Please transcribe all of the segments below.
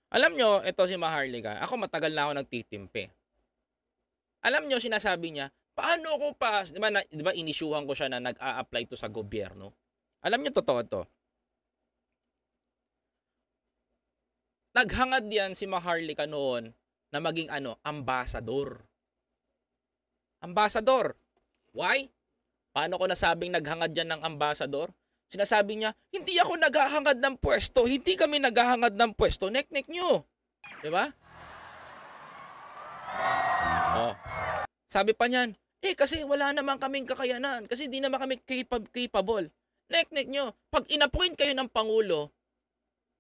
Alam nyo, ito si Maharlika, ako matagal na ako nagtitimpi. Alam nyo, sinasabi niya, paano ko pa, di ba inisyuhan ko siya na nag-a-apply to sa gobyerno? Alam nyo, totoo to. Naghangad yan si Maharlika noon na maging ambasador. Ambasador. Why? Paano ko nasabing naghangad yan ng ambasador? Sinasabi niya, hindi ako naghahangad ng pwesto. Hindi kami naghahangad ng pwesto. Nek-nek nyo. Diba? Oh. Sabi pa niyan, kasi wala naman kaming kakayanan. Kasi di naman kami capable. Nek-nek nyo. Pag inappoint kayo ng Pangulo,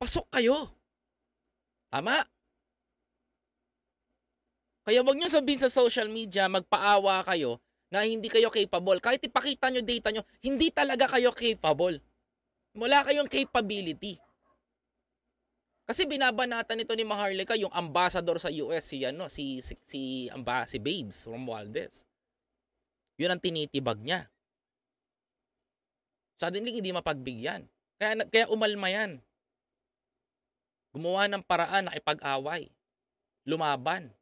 pasok kayo. Tama? Kaya wag nyo sabihin sa social media, magpaawa kayo na hindi kayo capable. Kahit ipakita nyo data nyo, hindi talaga kayo capable. Wala kayong capability. Kasi binabanatan nito ni Maharlika yung ambassador sa US, si Babes Romualdez. Yun ang tinitibag niya. Suddenly, hindi mapagbigyan. Kaya umalma yan. Gumawa ng paraan na ipag-away. Lumaban.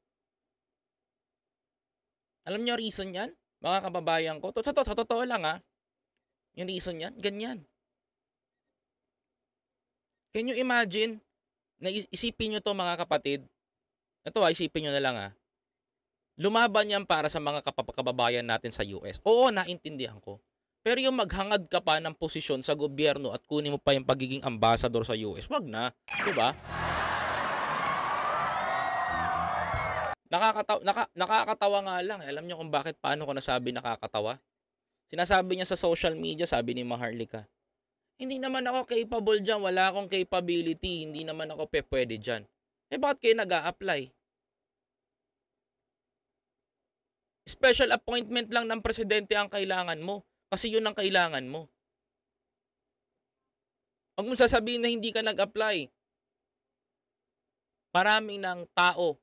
Alam niyo reason yan? Mga kababayan ko. Sa totoo lang yung reason yan, ganyan. Can you imagine? Isipin nyo to mga kapatid. Ito isipin nyo na lang Lumaban yan para sa mga kababayan natin sa US. Oo, naintindihan ko. Pero yung maghangad ka pa ng posisyon sa gobyerno at kunin mo pa yung pagiging ambassador sa US, wag na. Diba? Nakakatawa nga lang. Alam nyo kung bakit, paano ko nasabi nakakatawa? Sinasabi niya sa social media, sabi ni Maharlika, hindi naman ako capable dyan, wala akong capability, hindi naman ako pwede dyan. Bakit kayo nag-a-apply? Special appointment lang ng presidente ang kailangan mo. Kasi yun ang kailangan mo. Huwag mo sasabihin na hindi ka nag-apply. Maraming ng tao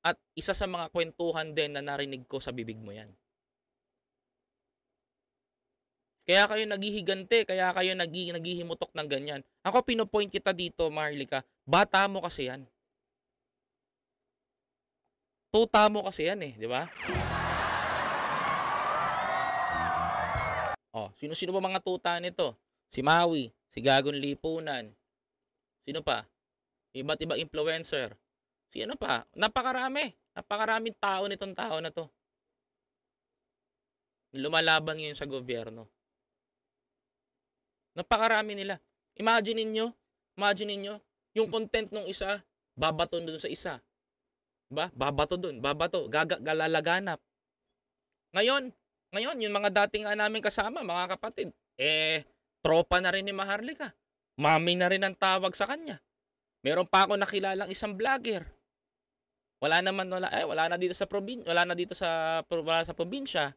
at isa sa mga kwentuhan din na narinig ko sa bibig mo yan. Kaya kayo naghihigante, kaya kayo naghihimutok ng ganyan. Ako pinopoint kita dito, Maharlika. Bata mo kasi yan. Tuta mo kasi yan di ba? Sino ba mga tuta nito? Si Maui, si Gagon Lipunan. Sino pa? Iba't ibang influencer. Sino pa? Napakaraming tao nitong tao na to. Lumalaban ngayon sa gobyerno. Napakarami nila. Imagine ninyo, yung content ng isa, babato dun sa isa. Ba? Babato dun, galalaganap. Ngayon, yung mga dating namin kasama, mga kapatid, tropa na rin ni Maharlika. Mami na rin ang tawag sa kanya. Meron pa ako nakilalang isang vlogger. Wala na dito sa probinsya.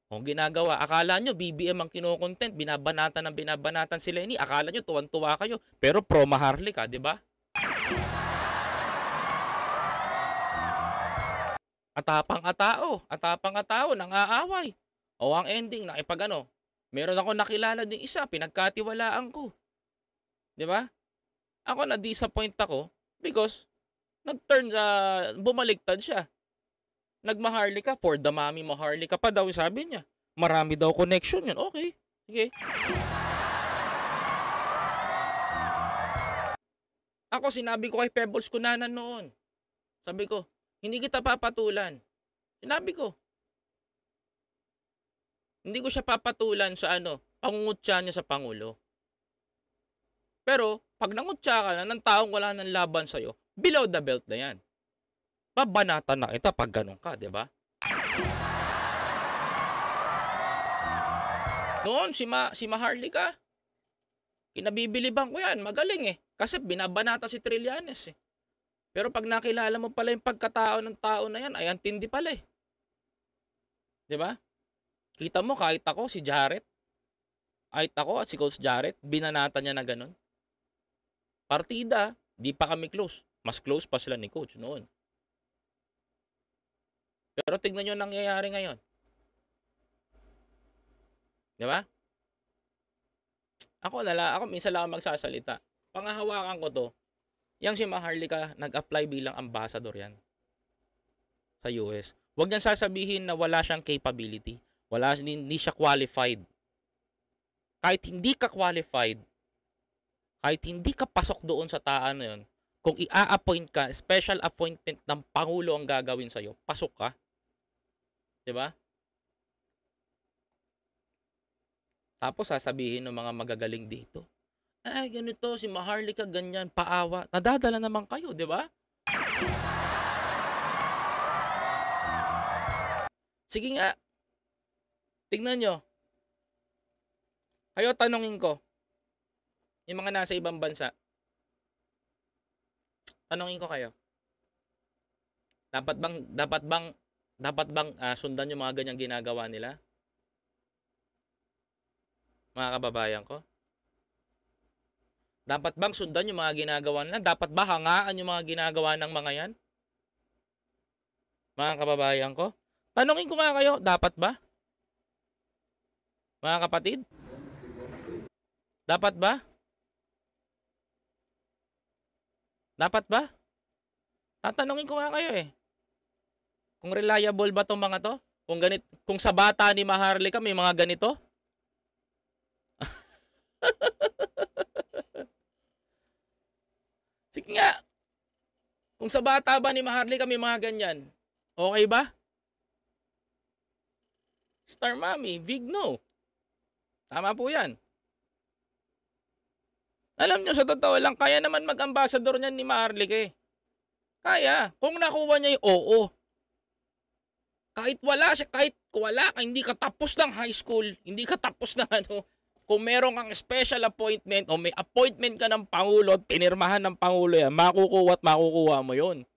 Kung ginagawa, akala nyo BBM ang kinokontent, binabanatan si Lenny. Akala nyo tuwan-tuwa kayo, pero pro Maharlika, di ba? Atapang tao, nang-aaway. Ang ending, meron ako nakilala din isa, pinagkatiwalaan ko. Di ba? Ako na-disappoint ako because bumaliktad siya. Nag-Maharlika, for the mommy Maharlika pa daw, sabi niya. Marami daw connection yun. Okay, sige. Ako, sinabi ko kay Pebbles Kunanan noon. Sabi ko, hindi kita papatulan. Sinabi ko. Hindi ko siya papatulan sa pangungutya niya sa Pangulo. Pero, pag nangutya ka na ng taong wala ng laban sa'yo, below the belt na yan. Babanatan na kita pag ganun ka, di ba? Noon, si Maharlika, kinabibiliban ko yan, magaling Kasi binabanata si Trillanes Pero pag nakilala mo pala yung pagkatao ng tao na yan, ay antindi pala Di ba? Kita mo, kahit ako, si Jarrett, kahit ako at si Coach Jarrett, binanata niya na ganun. Partida, di pa kami close. Mas close pa sila ni Coach noon. Pero tignan nyo nangyayari ngayon. Di ba? Ako minsan lang magsasalita. Pangahawakan ko to. Yang si Maharlika, nag-apply bilang ambassador yan sa US. Huwag niyang sasabihin na wala siyang capability. Hindi siya qualified. Kahit hindi ka qualified, kahit hindi ka pasok doon sa taan na yun, kung i-appoint ka, special appointment ng Pangulo ang gagawin sa'yo, pasok ka. Diba? Tapos sasabihin ng mga magagaling dito, ay ganito, si Maharlika ganyan, paawa. Nadadala naman kayo, di ba? Sige nga, tignan nyo. Kayo, tanongin ko, yung mga nasa ibang bansa, tanongin ko kayo, dapat bang sundan yung mga ganyang ginagawa nila? Mga kababayan ko? Dapat bang sundan yung mga ginagawa nila? Dapat ba hangaan yung mga ginagawa ng mga yan? Mga kababayan ko? Tanungin ko nga kayo, dapat ba? Mga kapatid? Dapat ba? Dapat ba? Tatanungin ko nga kayo eh. Kung reliable ba tong mga to? Kung sa bata ni Maharlika may mga ganito? Sige nga. Kung sa bata ba ni Maharlika may mga ganyan? Okay ba? Star Mommy, Vigno. Tama po yan. Alam nyo, sa totoo lang, kaya naman mag-ambassador niyan ni Maharlika eh. Kaya. Kung nakuha niya yung oo. Kahit wala siya, hindi ka tapos ng high school, hindi ka tapos ng kung meron kang special appointment o may appointment ka ng Pangulo at pinirmahan ng Pangulo yan, makukuha mo yun.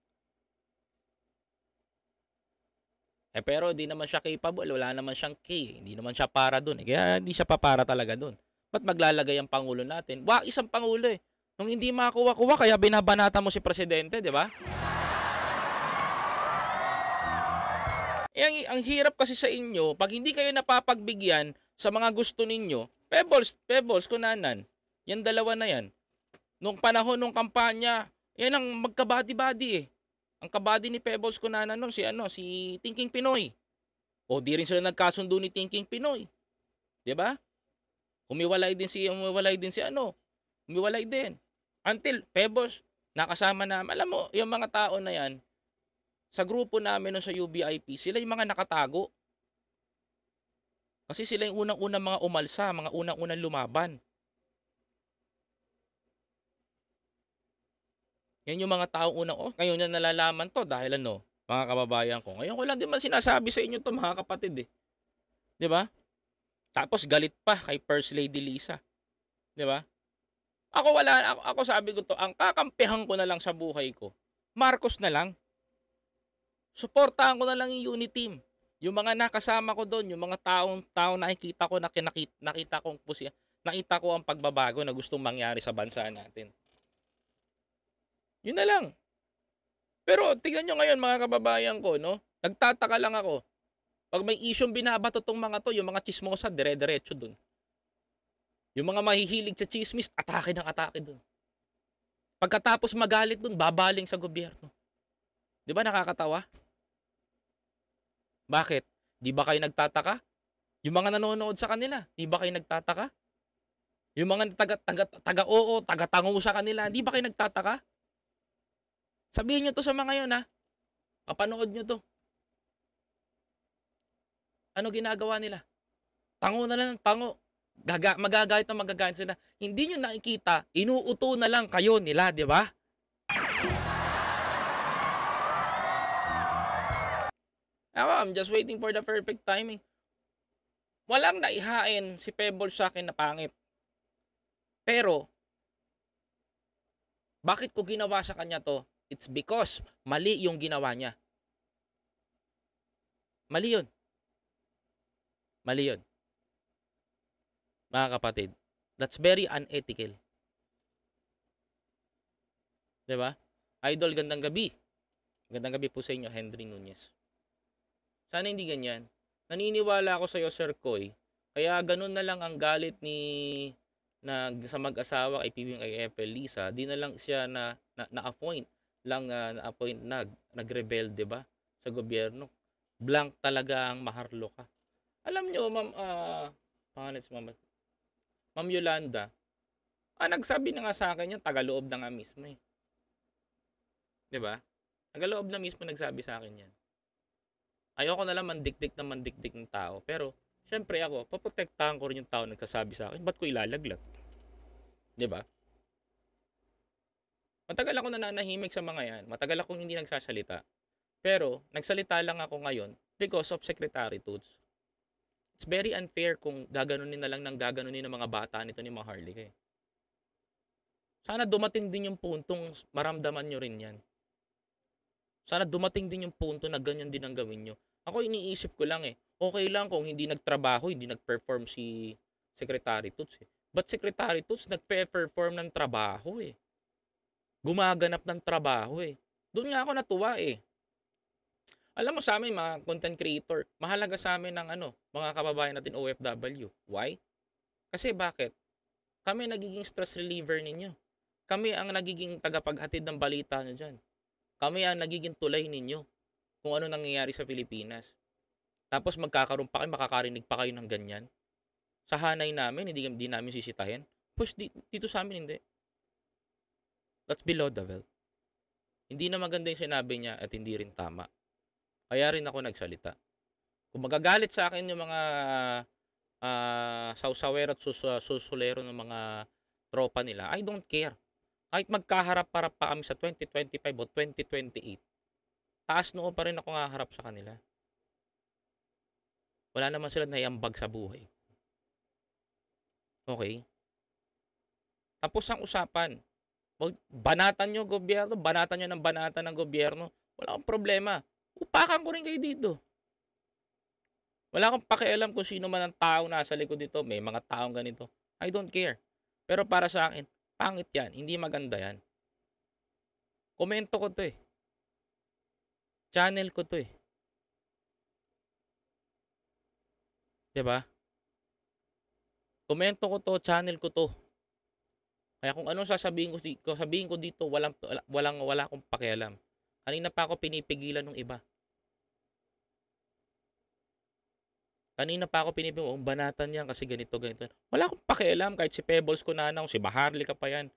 Pero di naman siya capable, wala naman siyang key, hindi naman siya para dun. Kaya hindi siya papara talaga dun. Ba't maglalagay ang Pangulo natin? Isang Pangulo eh. Nung hindi makuha-kuha, kaya binabanata mo si Presidente, di ba? Ang hirap kasi sa inyo, pag hindi kayo napapagbigyan sa mga gusto ninyo, Pebbles, Kunanan, yan dalawa na yan. Nung panahon ng kampanya, yan ang magkabadi-badi eh. Ang kabady ni Pebbles Kunanan nung si Thinking Pinoy. O di rin sila nagkasundo ni Thinking Pinoy. 'Di ba? Umiwalay din. Umiwalay din. Until Pebbles nakasama na, alam mo, yung mga tao na yan, sa grupo namin sa UBIP, sila yung mga nakatago. Kasi sila yung unang-unang mga umalsa, mga unang-unang lumaban. Yan yung mga tao ngayon na nalalaman to dahil mga kababayan ko. Ngayon ko lang din man sinasabi sa inyo to mga kapatid eh. 'Di ba? Tapos galit pa kay First Lady Lisa. 'Di ba? Ako sabi ko to, ang kakampihan ko na lang sa buhay ko, Marcos na lang. Suportahan ko na lang yung unity team. Yung mga nakasama ko doon, yung mga taong nakikita ko nakita ko ang pagbabago na gustong mangyari sa bansa natin. Yun na lang. Pero tingnan nyo ngayon mga kababayan ko, no? Nagtataka lang ako. Pag may isyong binabato tong mga to, yung mga chismosa, dire-diretso dun. Yung mga mahihilig sa chismis, atake ng atake dun. Pagkatapos magalit dun, babaling sa gobyerno. Di ba nakakatawa? Bakit? Di ba kayo nagtataka? Yung mga nanonood sa kanila, di ba kayo nagtataka? Yung mga taga-tango sa kanila, di ba kayo nagtataka? Sabihin nyo to sa mga yun ha. Kapanood nyo to. Ano ginagawa nila? Tango na lang ng tango. Magagalit na magagalit sila. Hindi nyo nakikita, inuuto na lang kayo nila, di ba? I'm just waiting for the perfect timing. Walang naihain si Pebbles sa akin na pangit. Pero, bakit ko ginawa sa kanya to? It's because mali yung ginawa niya. Mali yun. Mali yun. Mga kapatid, that's very unethical. Diba? Idol, gandang gabi. Gandang gabi po sa inyo, Henry Nunez. Sana hindi ganyan. Naniniwala ako sa iyo, Sir Koy. Kaya ganun na lang ang galit sa mag-asawa kay PBBM kay Ethel Lisa, di na lang siya na-appoint lang na-appoint nagrebelde ba sa gobyerno. Blank talaga ang Maharlika. Alam nyo, pangalan si Ma'am Yolanda, nagsabi na nga sa akin yan, tagaloob na nga mismo eh. 'Di ba? Tagaloob na mismo nagsabi sa akin yan. Ayoko na lang mandikdik ng tao, pero syempre ako, poprotektahan ko rin yung tao nagsasabi sa akin, ba't ko ilalaglag? 'Di ba? Matagal ako nananahimik sa mga yan. Matagal akong hindi nagsasalita. Pero, nagsalita lang ako ngayon because of Secretary Toots. It's very unfair kung gaganunin na lang ng gaganunin ng mga bata nito ni Maharlika eh. Sana dumating din yung puntong maramdaman nyo rin yan. Sana dumating din yung punto na ganyan din ang gawin nyo. Ako iniisip ko lang eh, okay lang kung hindi nagtrabaho, hindi nagperform si Secretary Toots eh. But Secretary Toots nagpe-perform ng trabaho eh. Gumaganap ng trabaho eh. Doon nga ako natuwa eh. Alam mo sa amin mga content creator, mahalaga sa amin ng mga kababayan natin OFW. Why? Kasi bakit? Kami nagiging stress reliever ninyo. Kami ang nagiging tagapaghatid ng balita nyo dyan. Kami ang nagiging tulay ninyo kung ano nangyayari sa Pilipinas. Tapos magkakaroon pa kayo, makakarinig pa kayo ng ganyan. Sa hanay namin, hindi namin sisitahin. Push, dito sa amin hindi. That's below the belt. Hindi na maganda yung sinabi niya at hindi rin tama. Kaya rin ako nagsalita. Kung magagalit sa akin yung mga sausawero at susulero ng mga tropa nila, I don't care. Kahit magkaharap-harap pa kami sa 2025 o 2028, taas noo pa rin ako haharap sa kanila. Wala naman sila naiambag sa buhay. Okay? Tapos ang usapan. Banatan nyo gobyerno, banatan nyo ng banatan ng gobyerno. Wala akong problema. Upakan ko rin kayo dito. Wala akong pakialam kung sino man ang taong nasa likod dito. May mga taong ganito. I don't care. Pero para sa akin, pangit yan. Hindi maganda yan. Komento ko to eh. Channel ko to eh. 'Di ba? Komento ko to, channel ko to. Kaya kung anong sasabihin ko dito, wala akong pakialam. Kanina pa ako pinipigilan ng iba. Kanina pa ako pinipigilan, banatan yan kasi ganito. Wala akong pakialam kahit si Pebbles ko na si Maharlika pa yan.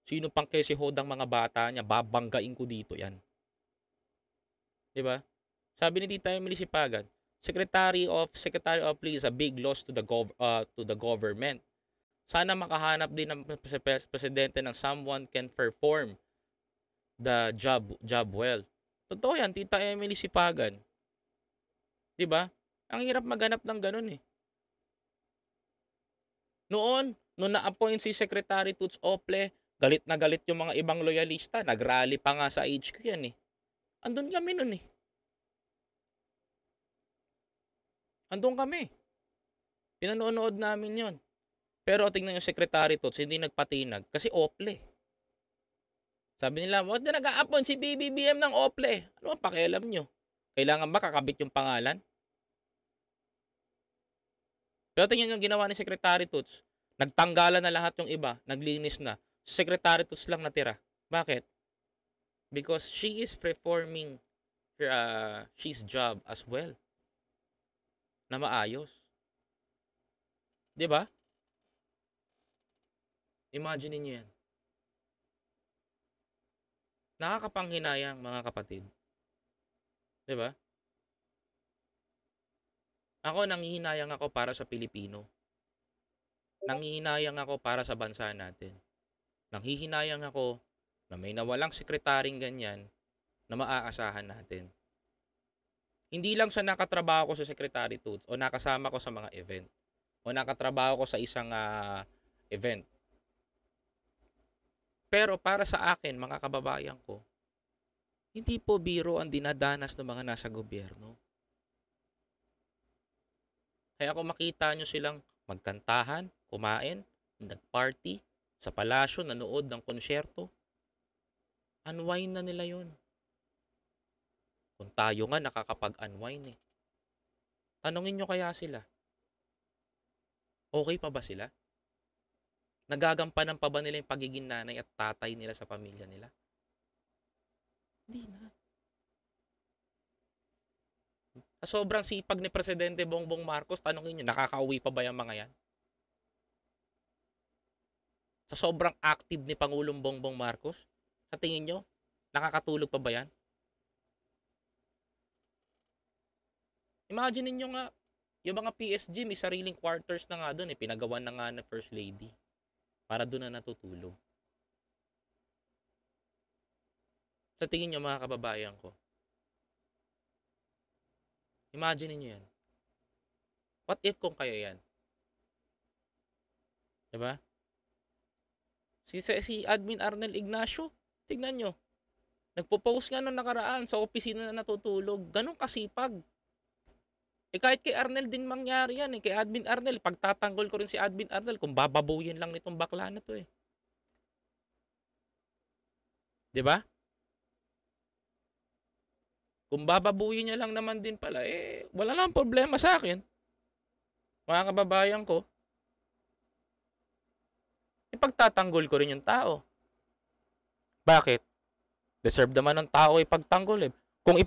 Sino pang si Hodang mga bata niya, babanggain ko dito yan. 'Di ba? Sabi ni Tita Emily Sipagan, Secretary of Police, a big loss to the government. Sana makahanap din ng presidente ng someone can perform the job well. Totoo yan, Tita Emily Sipagan. 'Di ba? Ang hirap maghanap ng ganun eh. Noon na-appoint si Secretary Toots Ople, galit na galit yung mga ibang loyalista, nagrally pa nga sa HQ yan eh. Andun kami nun eh. Andun kami. Pinanonood namin yon. Pero tingnan yung Secretary Toots, hindi nagpatinag kasi Ople. Sabi nila, wag na nag-a-appoint si BBBM ng Ople. Ano ang pakialam nyo? Kailangan ba kakabit yung pangalan? Pero tingnan yung ginawa ni Secretary Toots. Nagtanggalan na lahat yung iba. Naglinis na. Si Secretary Toots lang natira. Bakit? Because she is performing she's job as well. Na maayos. 'Di ba? Imagine niyo yan. Nakakapanghinayang mga kapatid. 'Di ba? Ako nanghihinayang ako para sa Pilipino. Nanghihinayang ako para sa bansa natin. Nanghihinayang ako na may nawalang sekretaryeng ganyan na maaasahan natin. Hindi lang sa nakatrabaho ko sa Secretary Toots o nakasama ko sa mga event o nakatrabaho ko sa isang event. Pero para sa akin, mga kababayan ko, hindi po biro ang dinadanas ng mga nasa gobyerno. Kaya kung makita nyo silang magkantahan, kumain, nagparty, sa palasyo, nanood ng konsyerto, unwind na nila yun. Kung tayo nga nakakapag-unwind eh. Tanungin nyo kaya sila, okay pa ba sila? Nagagampanan pa ba nila yung pagiging nanay at tatay nila sa pamilya nila? Hindi na. Sa sobrang sipag ni Presidente Bongbong Marcos, tanongin nyo, nakakauwi pa ba yung mga yan? Sa sobrang active ni Pangulong Bongbong Marcos, sa tingin nyo, nakakatulog pa ba yan? Imagine niyo nga, yung mga PSG, may sariling quarters na nga doon, pinagawa na nga na First Lady. Para doon na natutulog. Sa tingin nyo mga kababayan ko, imagine niyo yan. What if kung kayo yan? Diba? Si Admin Arnel Ignacio, tignan nyo. Nagpo-post nga nung nakaraan sa opisina na natutulog. Ganun kasipag. Kahit kay Arnel din mangyari yan. Kay Admin Arnel, pagtatanggol ko rin si Admin Arnel kung bababuyin lang nitong bakla na to . Diba? Kung bababuyin niya lang naman din pala, wala lang problema sa akin. Mga kababayan ko. Pagtatanggol ko rin yung tao. Bakit? Deserve naman ng tao ipagtanggol . Kung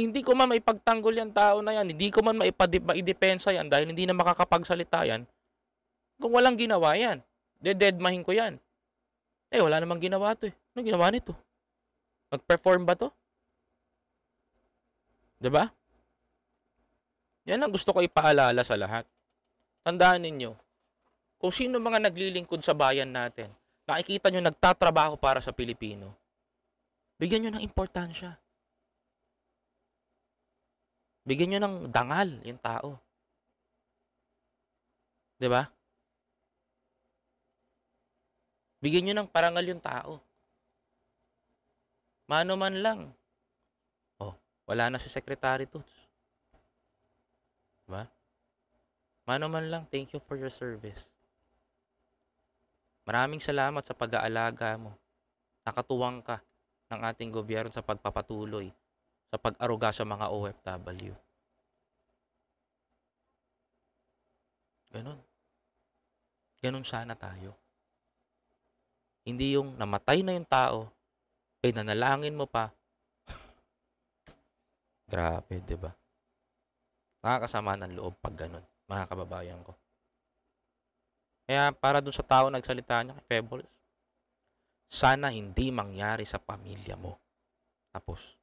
hindi ko man maipagtanggol yung tao na yan, hindi ko man maidepensa yan dahil hindi na makakapagsalita yan, kung walang ginawa yan, deadmahin ko yan. Wala namang ginawa to . Ano ginawa nito? Mag-perform ba to? Diba? Yan ang gusto ko ipaalala sa lahat. Tandaan ninyo, kung sino mga naglilingkod sa bayan natin, nakikita nyo nagtatrabaho para sa Pilipino, bigyan nyo ng importansya. Bigyan nyo ng dangal yung tao. Diba? Bigyan nyo ng parangal yung tao. Mano man lang. Wala na si Secretary Toots. Diba? Mano man lang, thank you for your service. Maraming salamat sa pag-aalaga mo. Nakatuwang ka ng ating gobyerno sa pagpapatuloy sa pag-aruga sa mga OFW. Ganon. Ganon sana tayo. Hindi yung namatay na yung tao, nanalangin mo pa. Grabe, diba? Nakakasama ng loob pag ganon, mga kababayan ko. Kaya para dun sa tao nagsalita niya kay Pebbles, sana hindi mangyari sa pamilya mo. Tapos.